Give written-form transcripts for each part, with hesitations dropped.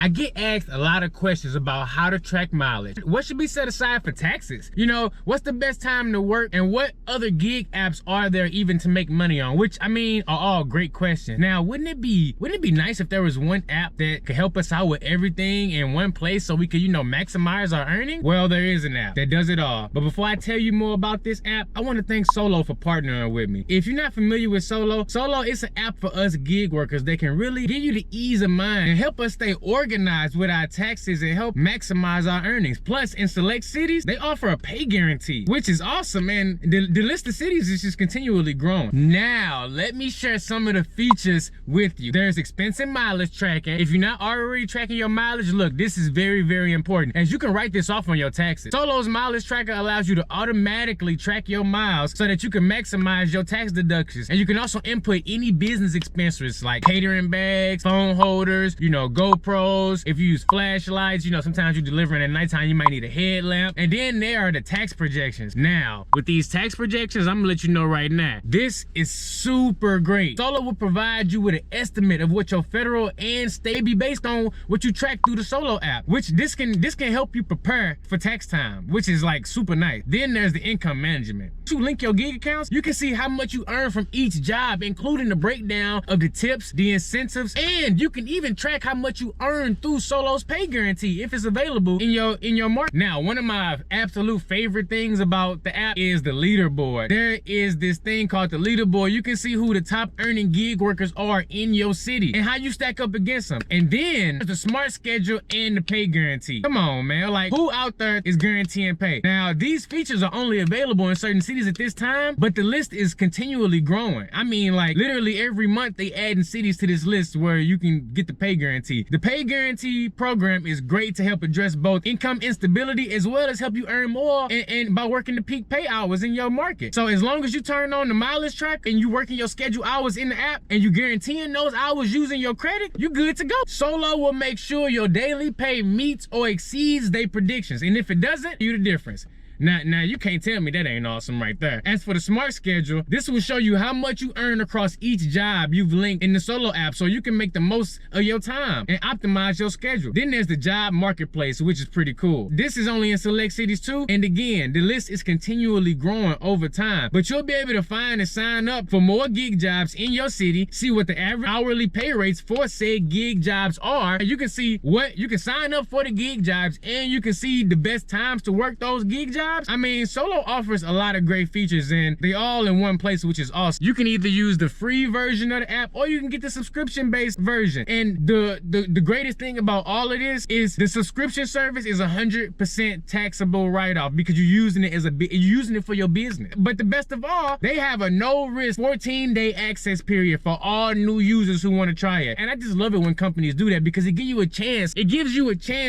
I get asked a lot of questions about how to track mileage. What should be set aside for taxes? You know, what's the best time to work, and what other gig apps are there even to make money on? Which, I mean, are all great questions. Now, wouldn't it be nice if there was one app that could help us out with everything in one place so we could, you know, maximize our earnings? Well, there is an app that does it all. But before I tell you more about this app, I want to thank Solo for partnering with me. If you're not familiar with Solo is an app for us gig workers that can really give you the ease of mind and help us stay organized with our taxes and help maximize our earnings. Plus, in select cities, they offer a pay guarantee, which is awesome, and the list of cities is just continually growing. Now, let me share some of the features with you. There's expense and mileage tracking. If you're not already tracking your mileage, look, this is very, very important, as you can write this off on your taxes. Solo's mileage tracker allows you to automatically track your miles so that you can maximize your tax deductions. And you can also input any business expenses like catering bags, phone holders, you know, GoPros. If you use flashlights, you know, sometimes you're delivering at nighttime, you might need a headlamp. And then there are the tax projections. Now, with these tax projections, I'm gonna let you know right now, this is super great. Solo will provide you with an estimate of what your federal and state be based on what you track through the Solo app, which this can help you prepare for tax time, which is like super nice. Then there's the income management. You link your gig accounts, you can see how much you earn from each job, including the breakdown of the tips, the incentives, and you can even track how much you earn through Solo's pay guarantee if it's available in your market. Now, one of my absolute favorite things about the app is the leaderboard. There is this thing called the leaderboard. You can see who the top earning gig workers are in your city and how you stack up against them. And then there's the smart schedule and the pay guarantee. Come on, man, like who out there is guaranteeing pay? Now, these features are only available in certain cities at this time, but the list is continually growing. I mean, like literally every month they adding cities to this list where you can get the pay guarantee. The pay guarantee program is great to help address both income instability as well as help you earn more and by working the peak pay hours in your market. So as long as you turn on the mileage track and you working your schedule hours in the app and you guaranteeing those hours using your credit, you good to go. Solo will make sure your daily pay meets or exceeds their predictions, and if it doesn't, you the difference. Now you can't tell me that ain't awesome right there. As for the smart schedule, this will show you how much you earn across each job you've linked in the Solo app so you can make the most of your time and optimize your schedule. Then there's the job marketplace, which is pretty cool. This is only in select cities too, and again, the list is continually growing over time, but you'll be able to find and sign up for more gig jobs in your city, see what the average hourly pay rates for said gig jobs are, and you can see what you can sign up for the gig jobs, and you can see the best times to work those gig jobs. I mean, Solo offers a lot of great features and they all in one place, which is awesome. You can either use the free version of the app or you can get the subscription-based version. And the greatest thing about all of this is the subscription service is 100% taxable write-off because you're using it for your business. But the best of all, they have a no-risk 14-day access period for all new users who want to try it. And I just love it when companies do that because it gives you a chance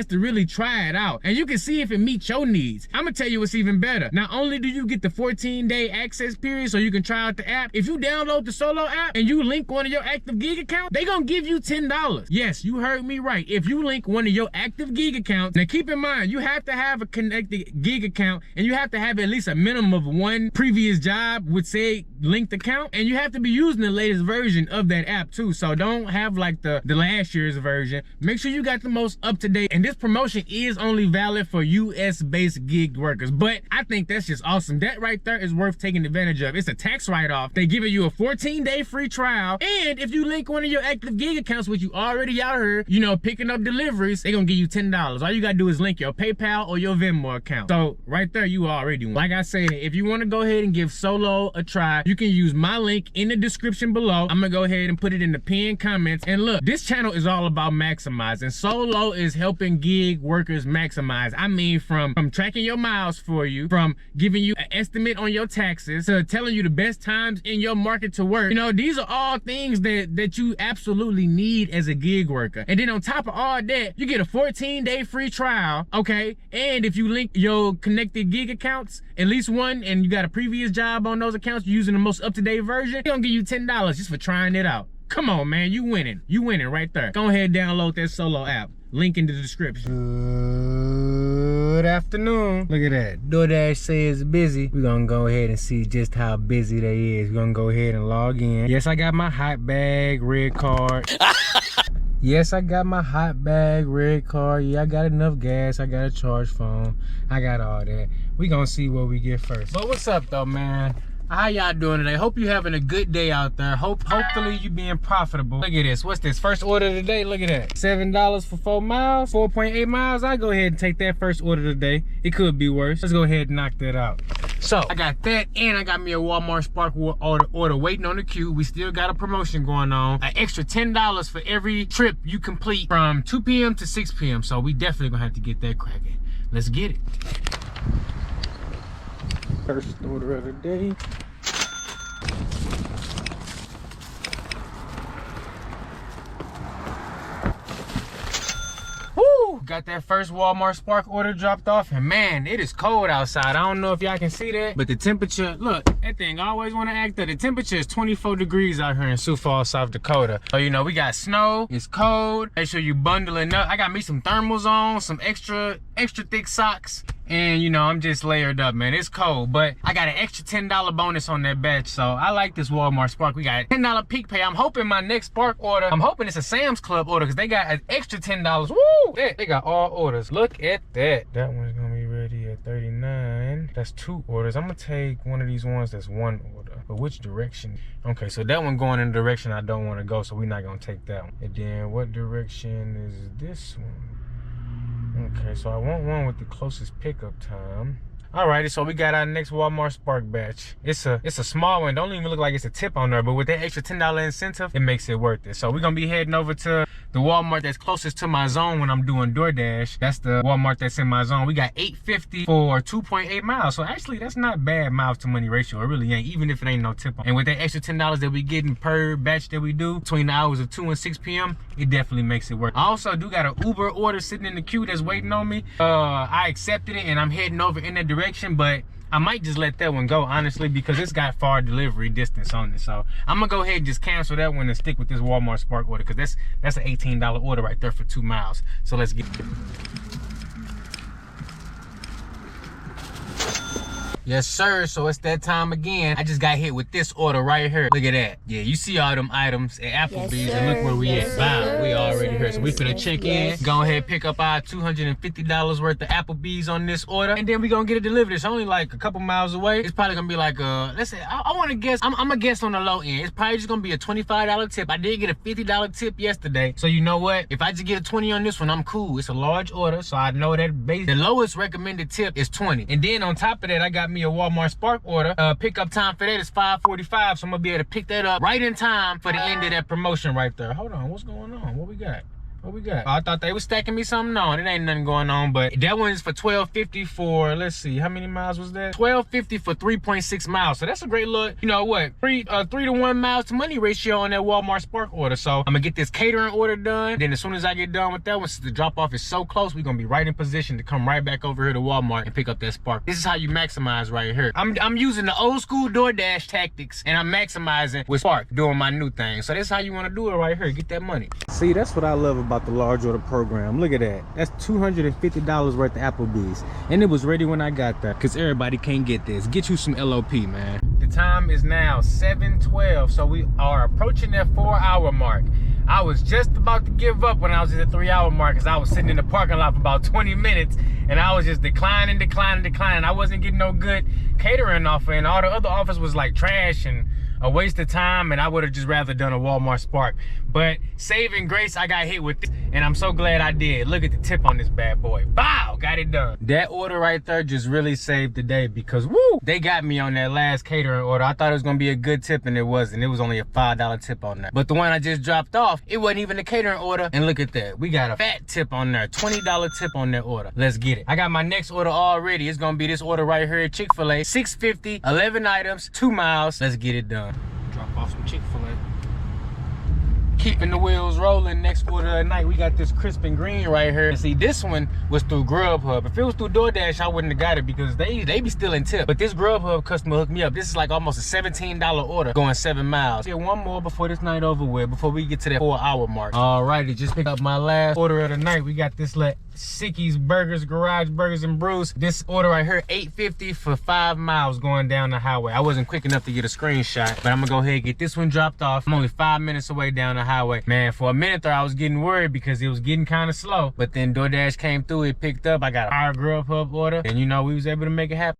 to really try it out. And you can see if it meets your needs. I'm gonna tell you what's even better. Not only do you get the 14-day access period so you can try out the app, if you download the Solo app and you link one of your active gig accounts, they gonna give you $10. Yes, you heard me right. If you link one of your active gig accounts, now keep in mind, you have to have a connected gig account and you have to have at least a minimum of one previous job with say linked account, and you have to be using the latest version of that app too. So don't have like the last year's version. Make sure you got the most up-to-date, and this promotion is only valid for US-based gig workers. But I think that's just awesome. That right there is worth taking advantage of. It's a tax write-off. They giving you a 14-day free trial, and if you link one of your active gig accounts, which you already out here, you know, picking up deliveries, they gonna give you $10. All you gotta do is link your PayPal or your Venmo account. So right there, you already won. Like I said, if you wanna go ahead and give Solo a try, you can use my link in the description below. I'm gonna go ahead and put it in the pinned comments. And look, this channel is all about maximizing. Solo is helping gig workers maximize. I mean, from tracking your miles for you, from giving you an estimate on your taxes, to telling you the best times in your market to work. You know, these are all things that you absolutely need as a gig worker. And then on top of all that, you get a 14-day free trial, okay? And if you link your connected gig accounts, at least one, and you got a previous job on those accounts, you're using the most up-to-date version, they're gonna give you $10 just for trying it out. Come on, man, you winning. You winning right there. Go ahead and download that Solo app. Link in the description. Good afternoon. Look at that. DoorDash says busy. We're gonna go ahead and see just how busy they is. We're gonna go ahead and log in. Yes, I got my hot bag, red card. Yes, I got my hot bag, red car. Yeah, I got enough gas. I got a charge phone. I got all that. We gonna see what we get first. But what's up though, man? How y'all doing today? Hope you having a good day out there. Hopefully you being profitable. Look at this. What's this? First order today. Look at that. $7 for 4 miles, 4.8 miles. I'll go ahead and take that first order today. It could be worse. Let's go ahead and knock that out. So I got that, and I got me a Walmart Spark order waiting on the queue. We still got a promotion going on. An extra $10 for every trip you complete from 2 p.m. to 6 p.m. So we definitely gonna have to get that cracking. Let's get it. First order of the day. Woo! Got that first Walmart Spark order dropped off, and man, it is cold outside. I don't know if y'all can see that, but the temperature, look, that thing always want to act up. The temperature is 24 degrees out here in Sioux Falls, South Dakota. So, you know, we got snow, it's cold. Make sure you bundling up. I got me some thermals on, some extra thick socks. And you know, I'm just layered up, man. It's cold, but I got an extra $10 bonus on that batch. So I like this Walmart Spark. We got $10 peak pay. I'm hoping my next Spark order, I'm hoping it's a Sam's Club order because they got an extra $10. Woo! They got all orders. Look at that. That one's gonna be ready at 39. That's 2 orders. I'm gonna take one of these ones that's 1 order. But which direction? Okay, so that one going in the direction I don't want to go, so we're not gonna take that one. And then what direction is this one? Okay, so I want one with the closest pickup time. Alrighty, so we got our next Walmart Spark batch. It's a small one. Don't even look like it's a tip on there, but with that extra $10 incentive, it makes it worth it. So we're gonna be heading over to the Walmart that's closest to my zone when I'm doing DoorDash. That's the Walmart that's in my zone. We got $8.50 for 2.8 miles. So actually, that's not bad miles to money ratio. It really ain't, even if it ain't no tip on. And with that extra $10 that we getting per batch that we do between the hours of 2 and 6 p.m., it definitely makes it work. I also do got an Uber order sitting in the queue that's waiting on me. I accepted it and I'm heading over in that direction, but I might just let that one go, honestly, because it's got far delivery distance on it. So I'm gonna go ahead and just cancel that one and stick with this Walmart Spark order, because that's an $18 order right there for 2 miles. So let's get it. Yes, sir. So it's that time again. I just got hit with this order right here. Look at that. Yeah, you see all them items at Applebee's, yes, and look where we at. Wow, we already here. So we finna check in. Go ahead, pick up our $250 worth of Applebee's on this order, and then we gonna get it delivered. It's only like a couple miles away. It's probably gonna be like let's say, I wanna guess, I'm gonna guess on the low end. It's probably just gonna be a $25 tip. I did get a $50 tip yesterday. So you know what? If I just get a 20 on this one, I'm cool. It's a large order, so I know that the lowest recommended tip is 20. And then on top of that, I got me a Walmart Spark order. Pickup time for that is 5:45, so I'm gonna be able to pick that up right in time for the end of that promotion right there. Hold on, what's going on? What we got? What we got? Oh, I thought they was stacking me something on. It ain't nothing going on, but that one's for $12.50 for, let's see, how many miles was that? $12.50 for 3.6 miles. So that's a great look, you know what, 3 to 1 miles to money ratio on that Walmart Spark order. So I'm gonna get this catering order done. Then as soon as I get done with that one, since the drop off is so close, we're gonna be right in position to come right back over here to Walmart and pick up that Spark. This is how you maximize right here. I'm using the old school DoorDash tactics, and I'm maximizing with Spark, doing my new thing. So that's how you wanna do it right here. Get that money. See, that's what I love about the large order program. Look at that. That's $250 worth of Applebee's, and it was ready when I got there, because everybody can't get this. Get you some LOP, man. The time is now 7:12, so we are approaching that 4-hour mark. I was just about to give up when I was at the 3-hour mark, because I was sitting in the parking lot for about 20 minutes and I was just declining. I wasn't getting no good catering offer, and all the other offers was like trash and a waste of time, and I would have just rather done a Walmart Spark. But saving grace, I got hit with this, and I'm so glad I did. Look at the tip on this bad boy. Bow, got it done. That order right there just really saved the day, because woo, they got me on that last catering order. I thought it was gonna be a good tip, and it wasn't. It was only a $5 tip on that. But the one I just dropped off, it wasn't even a catering order, and look at that. We got a fat tip on there, $20 tip on that order. Let's get it. I got my next order already. It's gonna be this order right here at Chick-fil-A. $6.50, 11 items, 2 miles. Let's get it done. Drop off some Chick-fil-A. Keeping the wheels rolling. Next order of the night, we got this crisp and green right here. And see, this one was through Grubhub. If it was through DoorDash, I wouldn't have got it, because they be still in tip. But this Grubhub customer hooked me up. This is like almost a $17 order going 7 miles. Get one more before this night over with, before we get to that 4-hour mark. Alrighty, just picked up my last order of the night. We got this Sicky's Burgers, Garage Burgers and Brews. This order right here, $8.50 for 5 miles going down the highway. I wasn't quick enough to get a screenshot, but I'm gonna go ahead and get this one dropped off. I'm only 5 minutes away down the highway. highway. Man, for a minute there, I was getting worried because it was getting kind of slow. But then DoorDash came through, it picked up. I got a higher Grubhub order, and you know, we was able to make it happen.